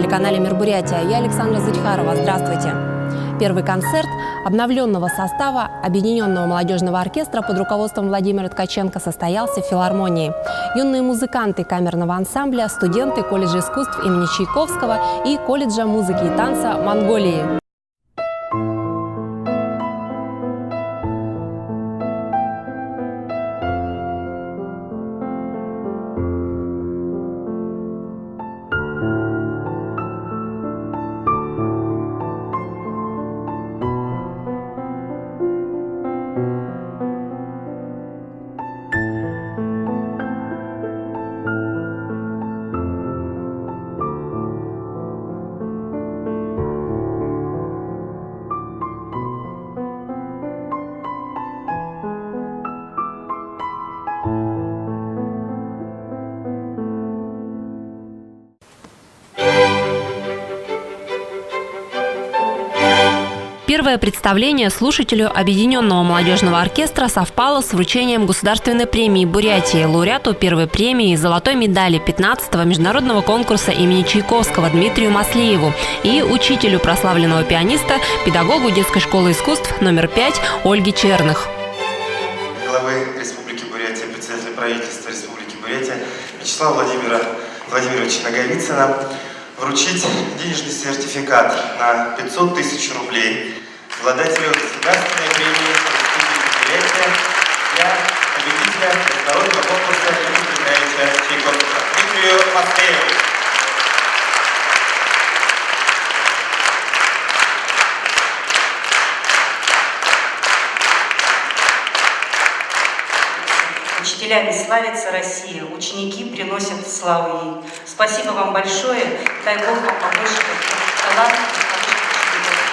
телеканале «Мир Бурятия». Я Александра Зудьхарова. Здравствуйте. Первый концерт обновленного состава Объединенного молодежного оркестра под руководством Владимира Ткаченко состоялся в филармонии. Юные музыканты камерного ансамбля, студенты колледжа искусств имени Чайковского и колледжа музыки и танца Монголии. Первое представление слушателю Объединенного молодежного оркестра совпало с вручением Государственной премии Бурятии, лауреату первой премии и золотой медали 15-го международного конкурса имени Чайковского Дмитрию Маслееву и учителю прославленного пианиста, педагогу детской школы искусств номер 5 Ольге Черных. Главы Республики Бурятия, председателя правительства Республики Бурятия Вячеслава Владимировича Наговицына вручить денежный сертификат на 500 тысяч рублей обладателю Государственной премии Республики Бурятия для победителя международного конкурса имени Чайковского Дмитрию Маслееву. Учителями славится Россия, ученики приносят славу ей. Спасибо вам большое, дай Бог вам побольше талантов и хороших учеников.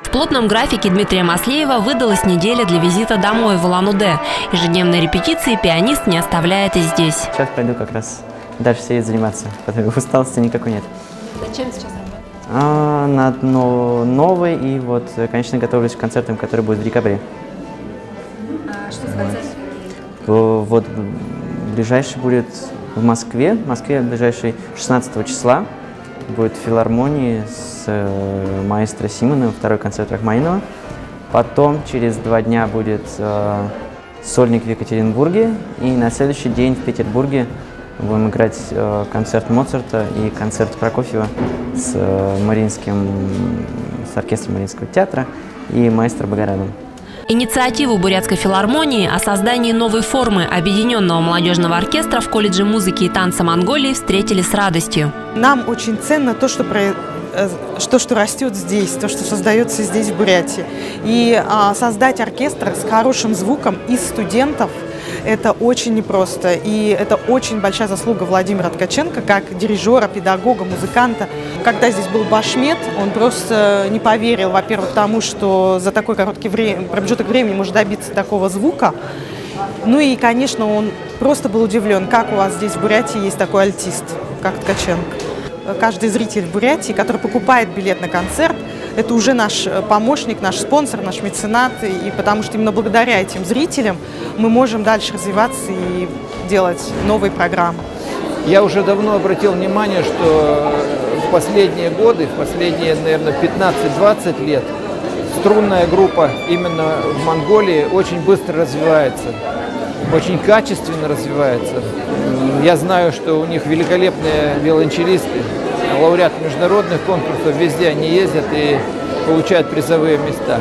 В плотном графике Дмитрия Маслеева выдалась неделя для визита домой в Улан-Удэ. Ежедневные репетиции пианист не оставляет и здесь. Сейчас пойду как раз дальше сидеть заниматься, потому что усталости никакой нет. Зачем сейчас работать? Над новый и вот, конечно, готовлюсь к концертам, которые будут в декабре. Что за концерт? Вот ближайший будет в Москве. В Москве ближайший 16 числа будет в филармонии с маэстро Симоновым, второй концерт Рахманинова. Потом через 2 дня будет сольник в Екатеринбурге. И на следующий день в Петербурге будем играть концерт Моцарта и концерт Прокофьева с оркестром Мариинского театра и маэстро Богородом. Инициативу Бурятской филармонии о создании новой формы Объединенного молодежного оркестра в колледже музыки и танца Монголии встретили с радостью. Нам очень ценно то, что растет здесь, то, что создается здесь, в Бурятии. И создать оркестр с хорошим звуком из студентов – это очень непросто. И это очень большая заслуга Владимира Ткаченко, как дирижера, педагога, музыканта. Когда здесь был Башмет, он просто не поверил, во-первых, тому, что за такой короткий промежуток времени можно добиться такого звука. Ну и, конечно, он просто был удивлен, как у вас здесь в Бурятии есть такой альтист, как Ткаченко. Каждый зритель в Бурятии, который покупает билет на концерт, это уже наш помощник, наш спонсор, наш меценат. И потому что именно благодаря этим зрителям мы можем дальше развиваться и делать новые программы. Я уже давно обратил внимание, что в последние годы, в последние, наверное, 15-20 лет струнная группа именно в Монголии очень быстро развивается, очень качественно развивается. Я знаю, что у них великолепные виолончелисты, лауреаты международных конкурсов, везде они ездят и получают призовые места.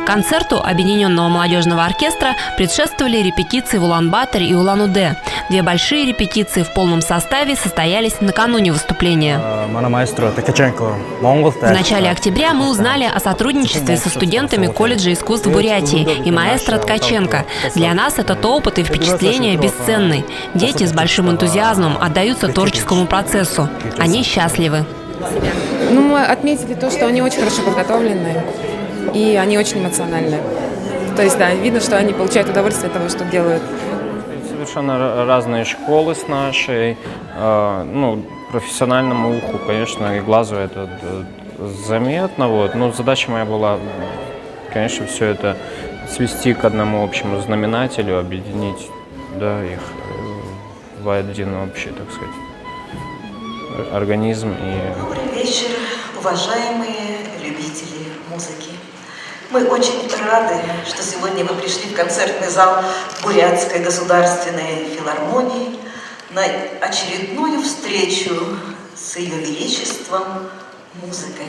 Концерту Объединенного молодежного оркестра предшествовали репетиции в Улан-Баторе и Улан-Удэ. 2 большие репетиции в полном составе состоялись накануне выступления. В начале октября мы узнали о сотрудничестве со студентами колледжа искусств Бурятии и маэстро Ткаченко. Для нас этот опыт и впечатления бесценны. Дети с большим энтузиазмом отдаются творческому процессу. Они счастливы. Мы отметили то, что они очень хорошо подготовлены. И они очень эмоциональны. То есть, да, видно, что они получают удовольствие от того, что делают. Совершенно разные школы с нашей. Профессиональному уху, конечно, и глазу это заметно. Но задача моя была, конечно, все это свести к одному общему знаменателю, объединить их в один общий, так сказать, организм. Добрый вечер, уважаемые любители музыки. Мы очень рады, что сегодня вы пришли в концертный зал Бурятской государственной филармонии на очередную встречу с Ее Величеством музыкой.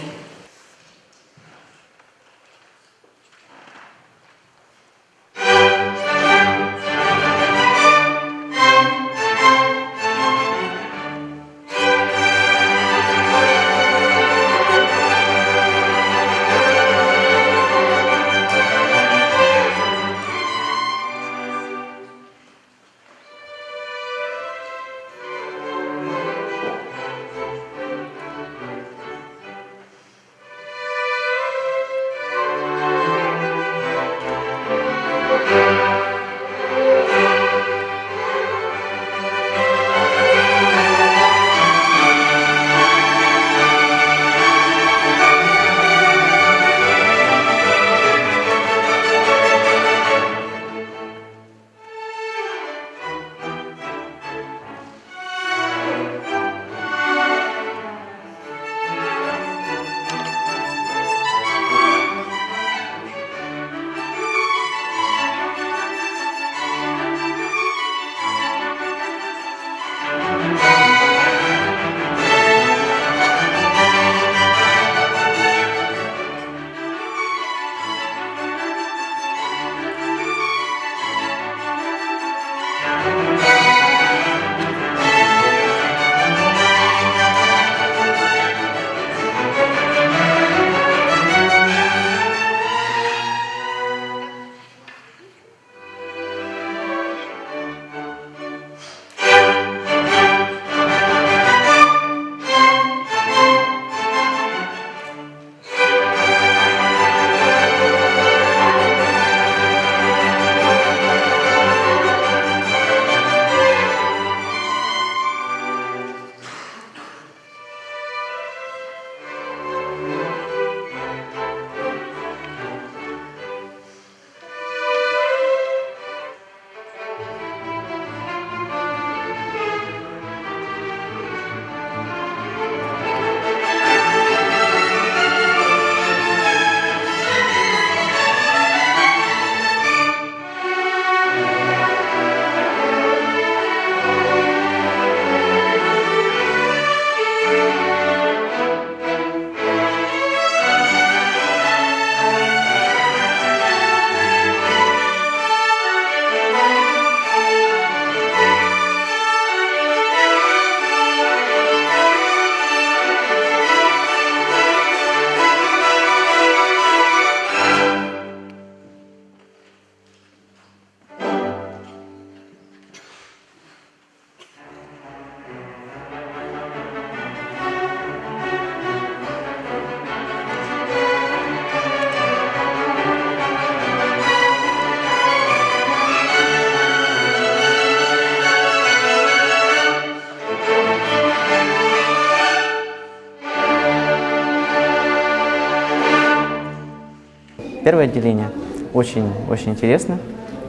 Первое отделение очень интересно.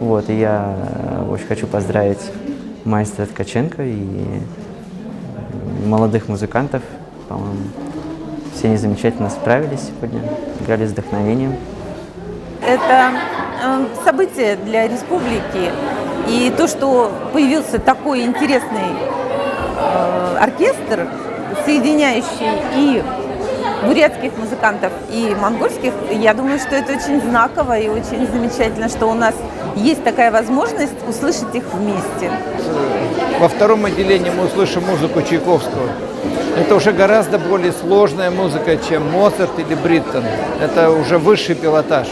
Вот, и я очень хочу поздравить маэстро Ткаченко и молодых музыкантов. По-моему, все они замечательно справились сегодня, играли с вдохновением. Это событие для республики. И то, что появился такой интересный оркестр, соединяющий и бурятских музыкантов, и монгольских, я думаю, что это очень знаково и очень замечательно, что у нас есть такая возможность услышать их вместе. Во втором отделении мы услышим музыку Чайковского. Это уже гораздо более сложная музыка, чем Моцарт или Бриттон. Это уже высший пилотаж.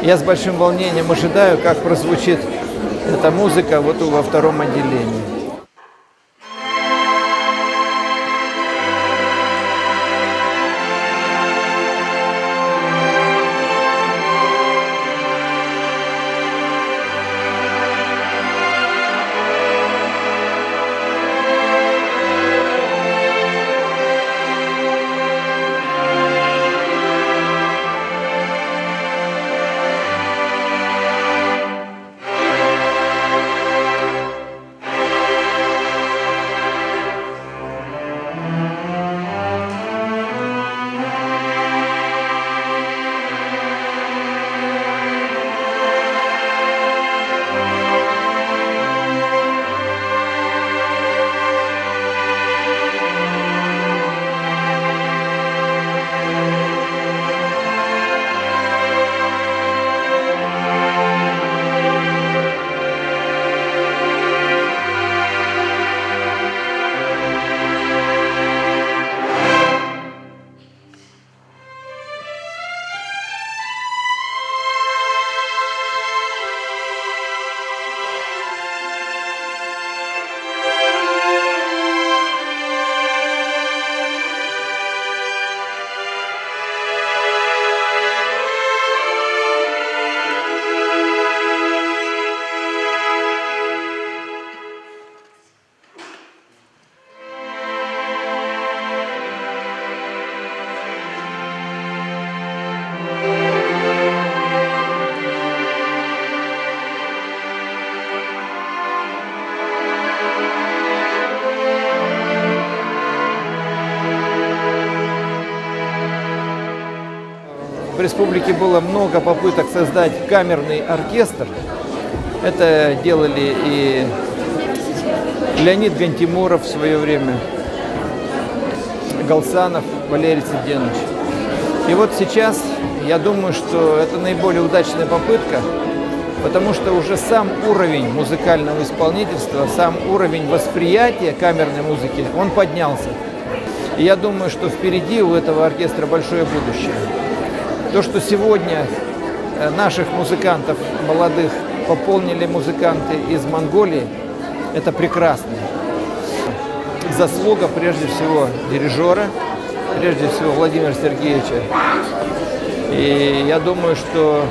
Я с большим волнением ожидаю, как прозвучит эта музыка вот во втором отделении. в республике было много попыток создать камерный оркестр. Это делали и Леонид Гантимуров в свое время, Галсанов Валерий Циденович. И вот сейчас я думаю, что это наиболее удачная попытка, потому что уже сам уровень музыкального исполнительства, сам уровень восприятия камерной музыки, он поднялся. И я думаю, что впереди у этого оркестра большое будущее. То, что сегодня наших музыкантов молодых пополнили музыканты из Монголии, это прекрасно. Заслуга прежде всего дирижера, прежде всего Владимира Сергеевича. И я думаю, что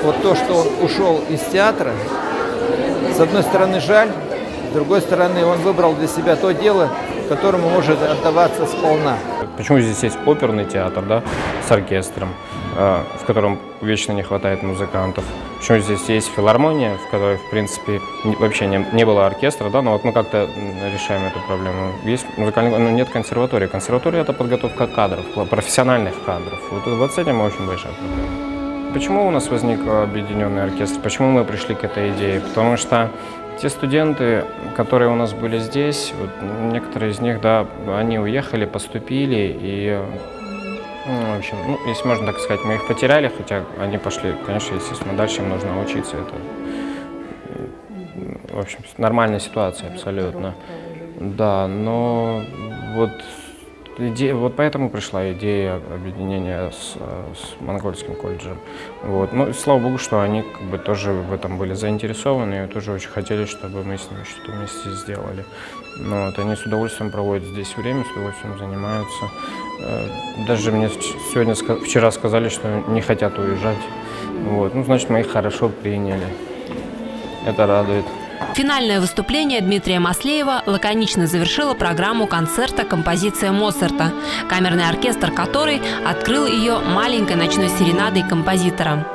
вот то, что он ушел из театра, с одной стороны жаль, с другой стороны он выбрал для себя то дело, которому может отдаваться сполна. Почему здесь есть оперный театр, да, с оркестром, в котором вечно не хватает музыкантов? Почему здесь есть филармония, в которой, в принципе, вообще не было оркестра, да, но вот мы как-то решаем эту проблему. Есть музыкальный, но нет консерватории. Консерватория – это подготовка кадров, профессиональных кадров. Вот с этим очень большая проблема. Почему у нас возник объединенный оркестр? Почему мы пришли к этой идее? Потому что те студенты, которые у нас были здесь, вот некоторые из них, да, они уехали, поступили, и, в общем, если можно так сказать, мы их потеряли, хотя они пошли, конечно, естественно, дальше им нужно учиться. Это, в общем, нормальная ситуация абсолютно. Да, но вот поэтому пришла идея объединения с монгольским колледжем. Вот. Ну, и слава богу, что они как бы тоже в этом были заинтересованы и тоже очень хотели, чтобы мы с ними что-то вместе сделали. Но вот, они с удовольствием проводят здесь время, с удовольствием занимаются. Даже мне вчера сказали, что не хотят уезжать. Вот. Ну, значит, мы их хорошо приняли. Это радует. Финальное выступление Дмитрия Маслеева лаконично завершило программу концерта композиция Моцарта, камерный оркестр которой открыл ее маленькой ночной серенадой композитора.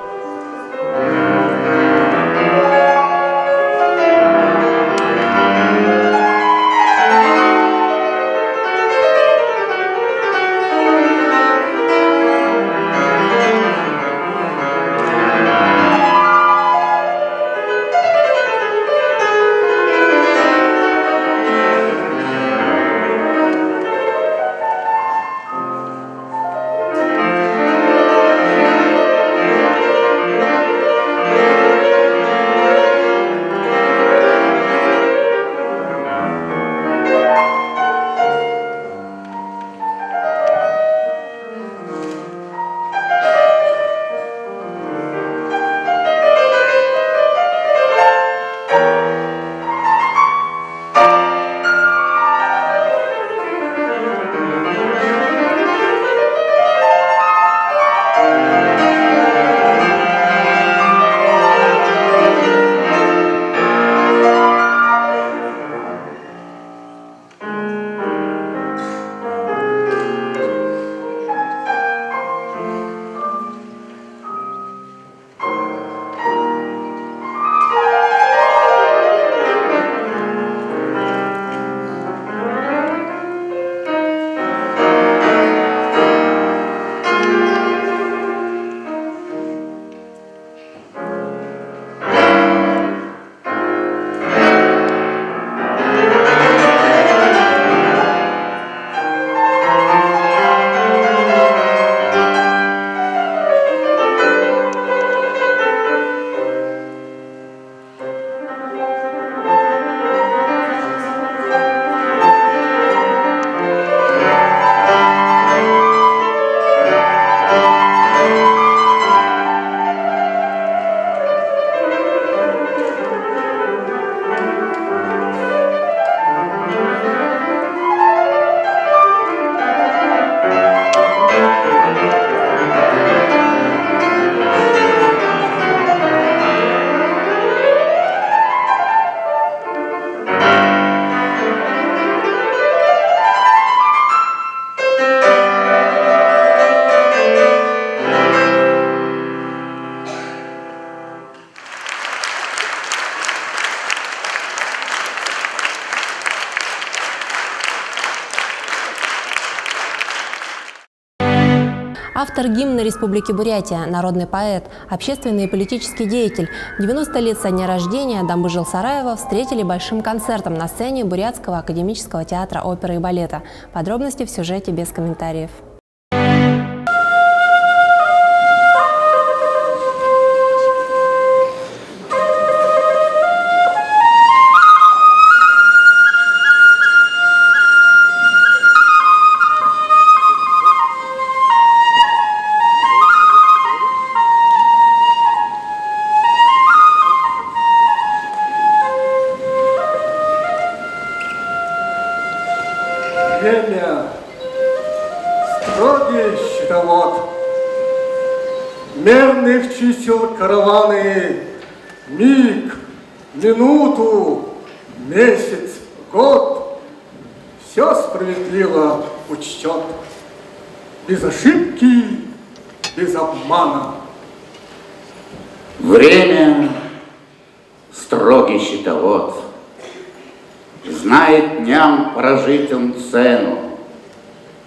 Автор гимна Республики Бурятия, народный поэт, общественный и политический деятель. 90 лет со дня рождения Дамбы Жылсараева встретили большим концертом на сцене Бурятского академического театра оперы и балета. Подробности в сюжете без комментариев. Время, строгий счетовод, мерных чисел караваны, миг, минуту, месяц, год, все справедливо учтет, без ошибки, без обмана. Время, строгий счетовод, знает дням прожитым цену,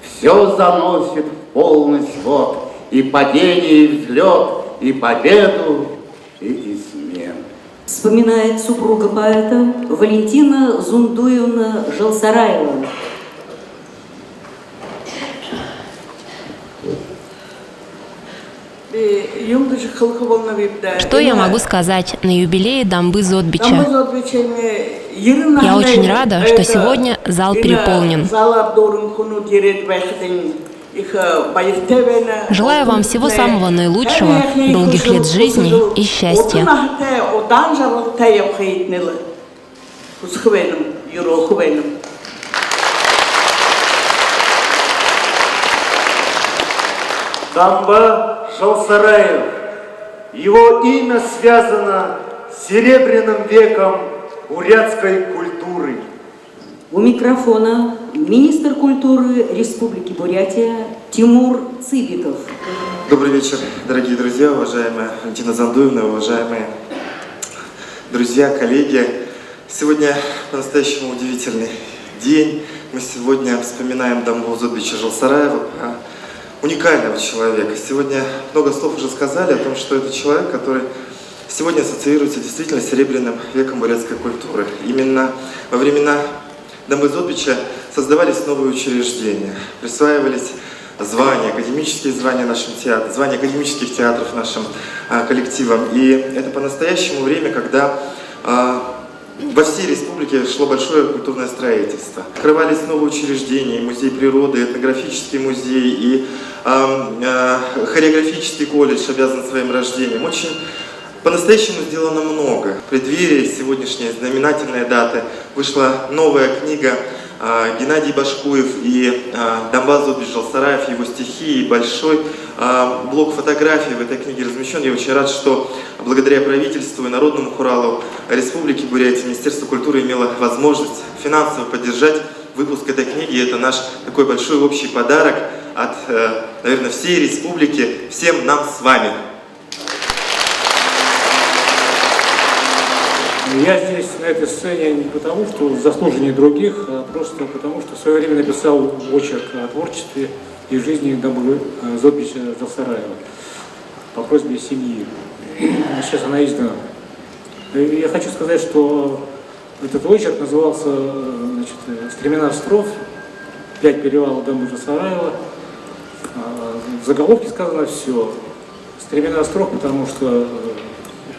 все заносит в полный свод, и падение, и взлет, и победу, и измену. Вспоминает супруга поэта Валентина Зундуевна Жылсараева. Что я могу сказать на юбилее Дамбы Зодбича? Я очень рада, что сегодня зал переполнен. Желаю вам всего самого наилучшего, долгих лет жизни и счастья. Дамба Жылсараев. Его имя связано с серебряным веком бурятской культуры. У микрофона министр культуры Республики Бурятия Тимур Цыбиков. Добрый вечер, дорогие друзья, уважаемая Валентина Зундуевна, уважаемые друзья, коллеги. Сегодня по-настоящему удивительный день. Мы сегодня вспоминаем Дамбу Зодбича Жылсараева, уникального человека. Сегодня много слов уже сказали о том, что это человек, который сегодня ассоциируется действительно с серебряным веком бурятской культуры. Именно во времена Дамбы Зодбича создавались новые учреждения, присваивались звания, академические звания нашим театрам, звания академических театров нашим коллективам. И это по-настоящему время, когда во всей республике шло большое культурное строительство. Открывались новые учреждения, и музей природы, и этнографический музей, и хореографический колледж обязан своим рождением. Очень по-настоящему сделано много. В преддверии сегодняшней знаменательной даты вышла новая книга Геннадий Башкуев и Дамба Зодбич Жылсараев, его стихи, и большой блок фотографий в этой книге размещен. Я очень рад, что благодаря правительству и Народному хуралу Республики Бурятия Министерство культуры имело возможность финансово поддержать выпуск этой книги. Это наш такой большой общий подарок от, наверное, всей республики, всем нам с вами. Я здесь, на этой сцене, не потому, что заслуженнее других, а просто потому, что в свое время написал очерк о творчестве и жизни Дамбы Зодбича Жылсараева по просьбе семьи. Сейчас она издана. И я хочу сказать, что этот очерк назывался, значит, «Стремена строф. 5 перевалов Дамбы Жылсараева». В заголовке сказано все. Стремена строф, потому что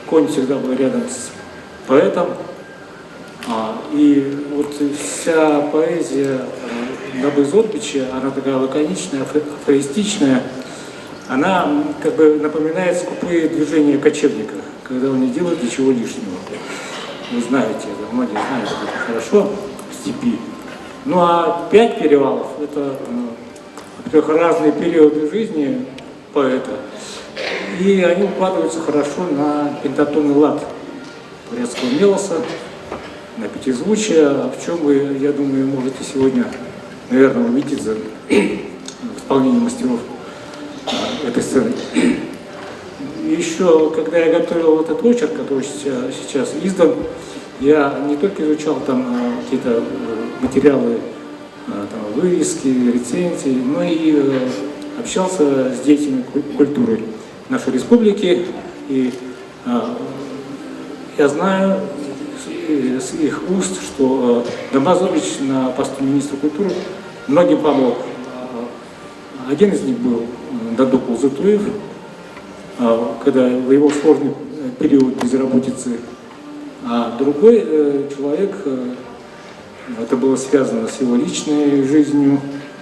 конь всегда был рядом с поэтом. И вот вся поэзия Дамбы Зодбича, она такая лаконичная, афористичная, она как бы напоминает скупые движения кочевника, когда он не делает ничего лишнего. Вы знаете это, многие знают это хорошо в степи. Ну а 5 перевалов – это разные периоды жизни поэта, и они укладываются хорошо на пентатонный лад бурятского мелоса, на пятизвучие, в чем вы, я думаю, можете сегодня, наверное, убедиться в исполнении мастеров этой сцены. И еще, когда я готовил этот очерк, который сейчас издан, я не только изучал там какие-то материалы, там, вырезки, рецензии, но и общался с деятелями культуры нашей республики, и я знаю с их уст, что Дамазович на посту министра культуры многим помог. Один из них был Дадук Улзутуев, когда в его сложный период безработицы, а другой человек, это было связано с его личной жизнью,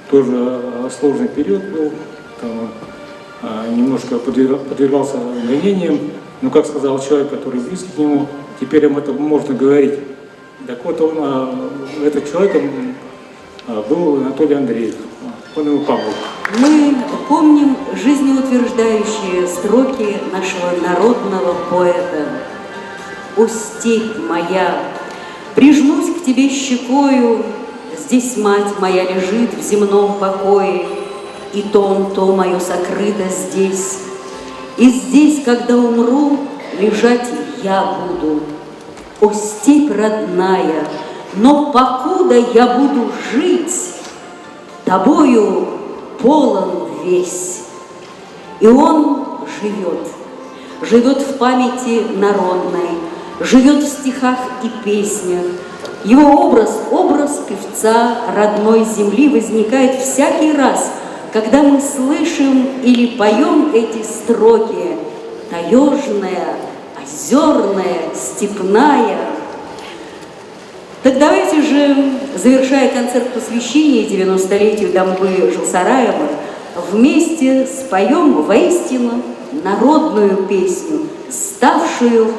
тоже сложный период был, там он немножко подвергался гонениям, но, как сказал человек, который близкий к нему, теперь им это можно говорить. Так вот, этот человек был Анатолий Андреев, он ему помог. Мы помним жизнеутверждающие строки нашего народного поэта. «О, степь моя, прижмусь к тебе щекою, здесь мать моя лежит в земном покое, и то мое сокрыто здесь. И здесь, когда умру, лежать я буду. О, степь родная, но покуда я буду жить, тобою полон весь». И он живет в памяти народной, живет в стихах и песнях. Его образ певца родной земли возникает всякий раз, когда мы слышим или поем эти строки: таежная, озерная, степная. Так давайте же, завершая концерт посвящения 90-летию Дамбы Жылсараева, вместе споем воистину народную песню, ставшую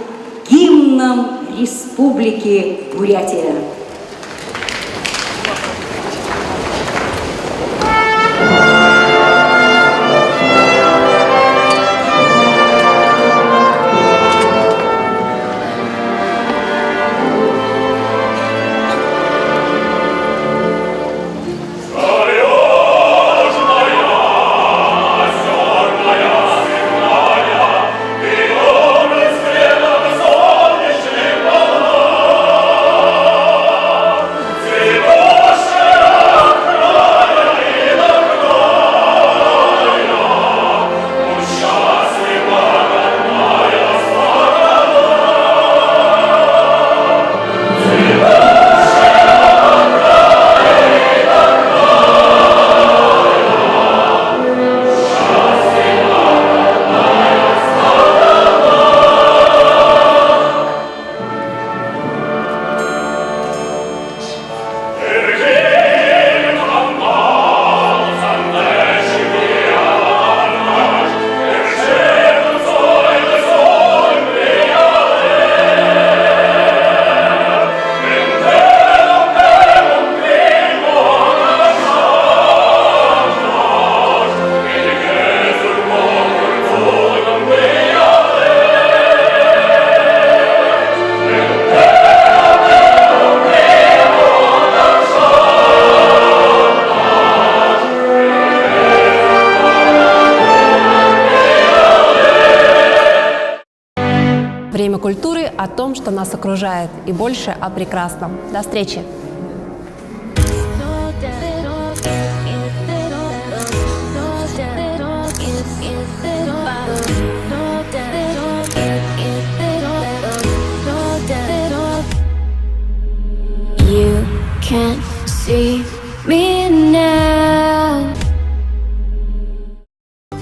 гимном Республики Бурятия. Время культуры о том, что нас окружает, и больше о прекрасном. До встречи! You can't see me now.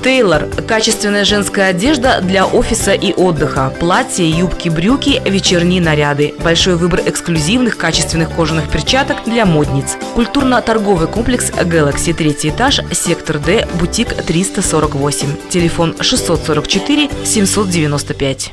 Тейлор – качественная женская одежда для офиса и отдыха. Платья, юбки, брюки, вечерние наряды. Большой выбор эксклюзивных качественных кожаных перчаток для модниц. Культурно-торговый комплекс Galaxy, 3-й этаж, сектор Д, бутик 348. Телефон 644 795.